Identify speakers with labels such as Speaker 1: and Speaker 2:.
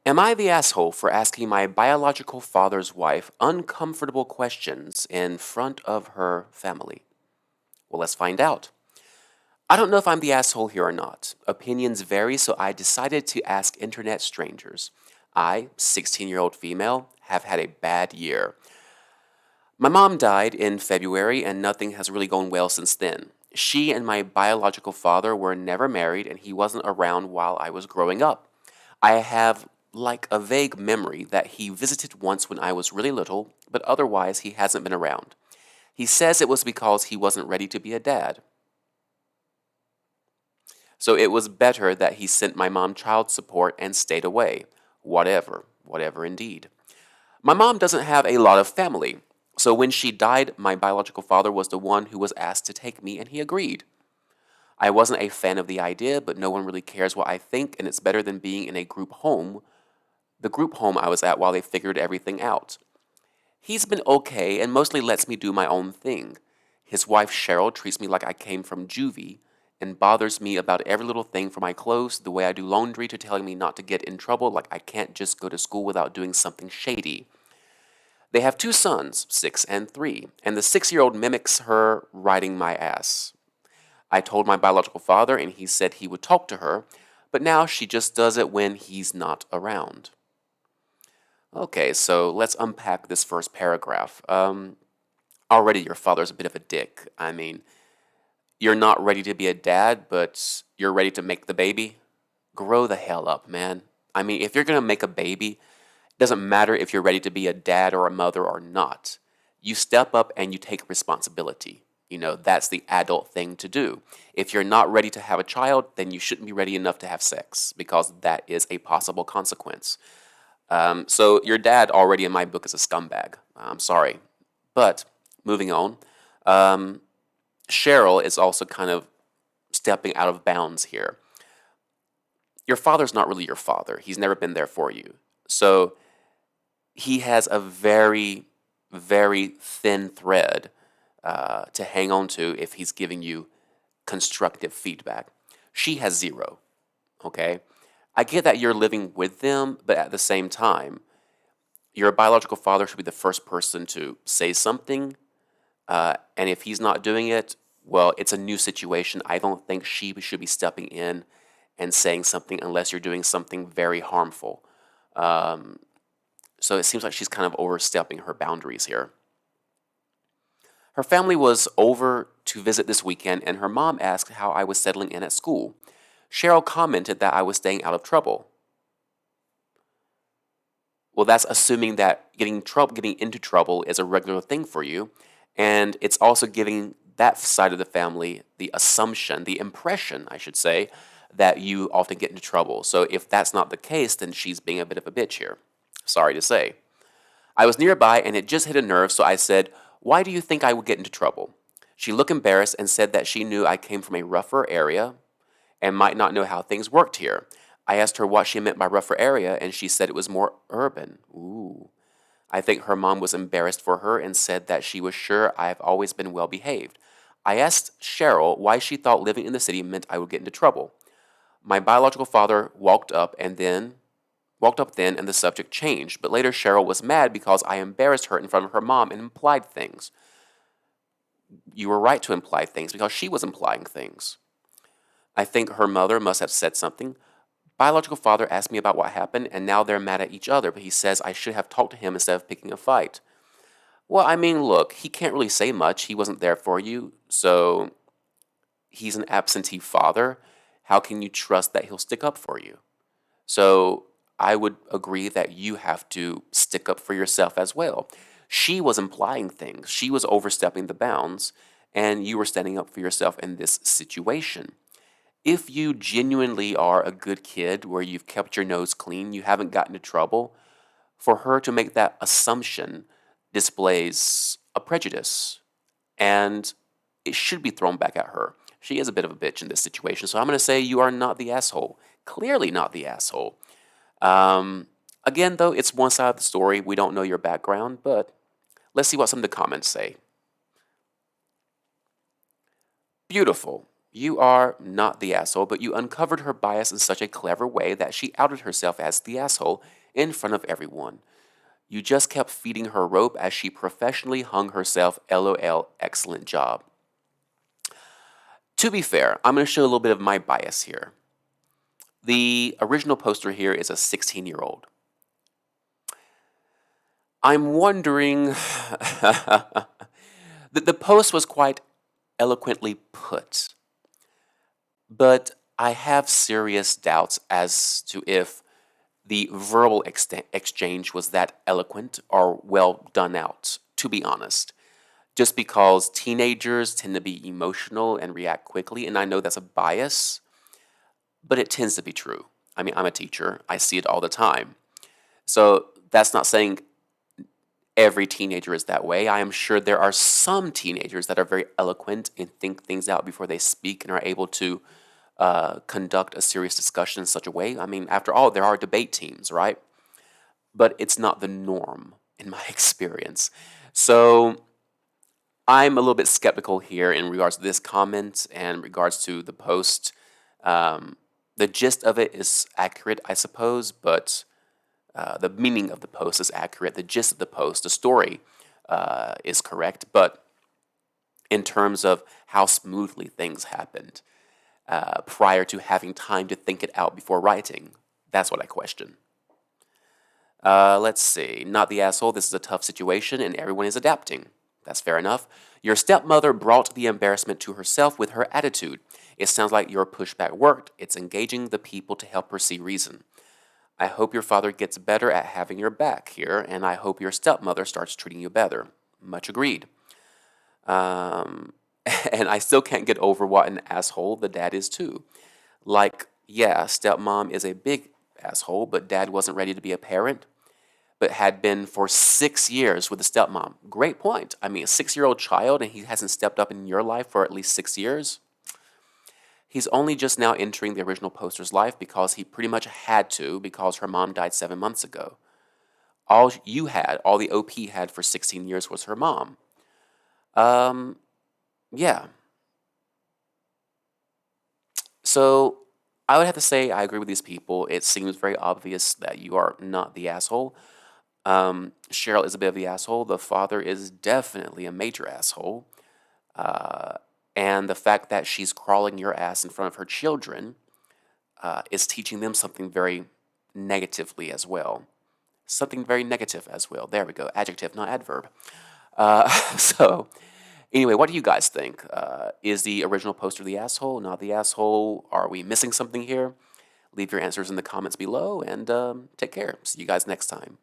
Speaker 1: Am I the asshole for asking my biological father's wife uncomfortable questions in front of her family? Well, let's find out. I don't know if I'm the asshole here or not. Opinions vary, so I decided to ask internet strangers. I, 16-year-old female, have had a bad year. My mom died in February, and nothing has really gone well since then. She and my biological father were never married, and he wasn't around while I was growing up. I have like a vague memory that he visited once when I was really little, but otherwise he hasn't been around. He says it was because he wasn't ready to be a dad. So it was better that he sent my mom child support and stayed away. Whatever indeed. My mom doesn't have a lot of family. So when she died, my biological father was the one who was asked to take me, and he agreed. I wasn't a fan of the idea, but no one really cares what I think, and it's better than being in a group home, the group home I was at while they figured everything out. He's been okay and mostly lets me do my own thing. His wife Cheryl treats me like I came from juvie and bothers me about every little thing from my clothes, the way I do laundry, to telling me not to get in trouble, like I can't just go to school without doing something shady. They have two sons, 6 and 3, and the 6-year-old mimics her riding my ass. I told my biological father, and he said he would talk to her, but now she just does it when he's not around. Okay, so let's unpack this first paragraph. Already your father's a bit of a dick. I mean, you're not ready to be a dad, but you're ready to make the baby? Grow the hell up, man. I mean, if you're going to make a baby, it doesn't matter if you're ready to be a dad or a mother or not. You step up and you take responsibility. That's the adult thing to do. If you're not ready to have a child, then you shouldn't be ready enough to have sex, because that is a possible consequence. So your dad already in my book is a scumbag. I'm sorry. But moving on, Cheryl is also kind of stepping out of bounds here. Your father's not really your father. He's never been there for you. So he has a very, very thin thread to hang on to if he's giving you constructive feedback. She has zero, okay? I get that you're living with them, but at the same time, your biological father should be the first person to say something. And if he's not doing it, well, it's a new situation. I don't think she should be stepping in and saying something unless you're doing something very harmful. So it seems like she's kind of overstepping her boundaries here. Her family was over to visit this weekend, and her mom asked how I was settling in at school. Cheryl commented that I was staying out of trouble. Well, that's assuming that getting into trouble is a regular thing for you, and it's also giving that side of the family the assumption, the impression, I should say, that you often get into trouble. So if that's not the case, then she's being a bit of a bitch here. Sorry to say. I was nearby, and it just hit a nerve, so I said, "Why do you think I would get into trouble?" She looked embarrassed and said that she knew I came from a rougher area and might not know how things worked here. I asked her what she meant by rougher area, and she said it was more urban. Ooh. I think her mom was embarrassed for her and said that she was sure I've always been well behaved. I asked Cheryl why she thought living in the city meant I would get into trouble. My biological father walked up then, and the subject changed, but later Cheryl was mad because I embarrassed her in front of her mom and implied things. You were right to imply things because she was implying things. I think her mother must have said something. Biological father asked me about what happened, and now they're mad at each other, but he says I should have talked to him instead of picking a fight. Well, I mean, look, he can't really say much. He wasn't there for you, so he's an absentee father. How can you trust that he'll stick up for you? So I would agree that you have to stick up for yourself as well. She was implying things. She was overstepping the bounds, and you were standing up for yourself in this situation. If you genuinely are a good kid where you've kept your nose clean, you haven't gotten into trouble, for her to make that assumption displays a prejudice, and it should be thrown back at her. She is a bit of a bitch in this situation, so I'm going to say you are not the asshole. Clearly not the asshole. Again, though, it's one side of the story. We don't know your background, but let's see what some of the comments say. Beautiful. You are not the asshole, but you uncovered her bias in such a clever way that she outed herself as the asshole in front of everyone. You just kept feeding her rope as she professionally hung herself. LOL, excellent job. To be fair, I'm going to show a little bit of my bias here. The original poster here is a 16-year-old. I'm wondering, the post was quite eloquently put, but I have serious doubts as to if the verbal exchange was that eloquent or well done out, to be honest. Just because teenagers tend to be emotional and react quickly, and I know that's a bias, but it tends to be true. I mean, I'm a teacher, I see it all the time. So that's not saying every teenager is that way. I am sure there are some teenagers that are very eloquent and think things out before they speak and are able to conduct a serious discussion in such a way. I mean, after all, there are debate teams, right? But it's not the norm in my experience. So I'm a little bit skeptical here in regards to this comment and in regards to the post. The gist of it is accurate, I suppose, but the meaning of the post is accurate. The gist of the post, the story, is correct. But in terms of how smoothly things happened prior to having time to think it out before writing, that's what I question. Let's see. Not the asshole. This is a tough situation, and everyone is adapting. That's fair enough. Your stepmother brought the embarrassment to herself with her attitude. It sounds like your pushback worked. It's engaging the people to help her see reason. I hope your father gets better at having your back here, and I hope your stepmother starts treating you better. Much agreed. Um, and I still can't get over what an asshole the dad is too. Like, yeah, stepmom is a big asshole, but dad wasn't ready to be a parent, but had been for 6 years with a stepmom. Great point. I mean, a 6-year-old child, and he hasn't stepped up in your life for at least 6 years. He's only just now entering the original poster's life because he pretty much had to because her mom died 7 months ago. All the OP had for 16 years was her mom. Yeah. So I would have to say I agree with these people. It seems very obvious that you are not the asshole. Cheryl is a bit of the asshole. The father is definitely a major asshole. And the fact that she's crawling your ass in front of her children is teaching them something very negatively as well. Something very negative as well. There we go. Adjective, not adverb. So, anyway, what do you guys think? Is the original poster the asshole, not the asshole? Are we missing something here? Leave your answers in the comments below and take care. See you guys next time.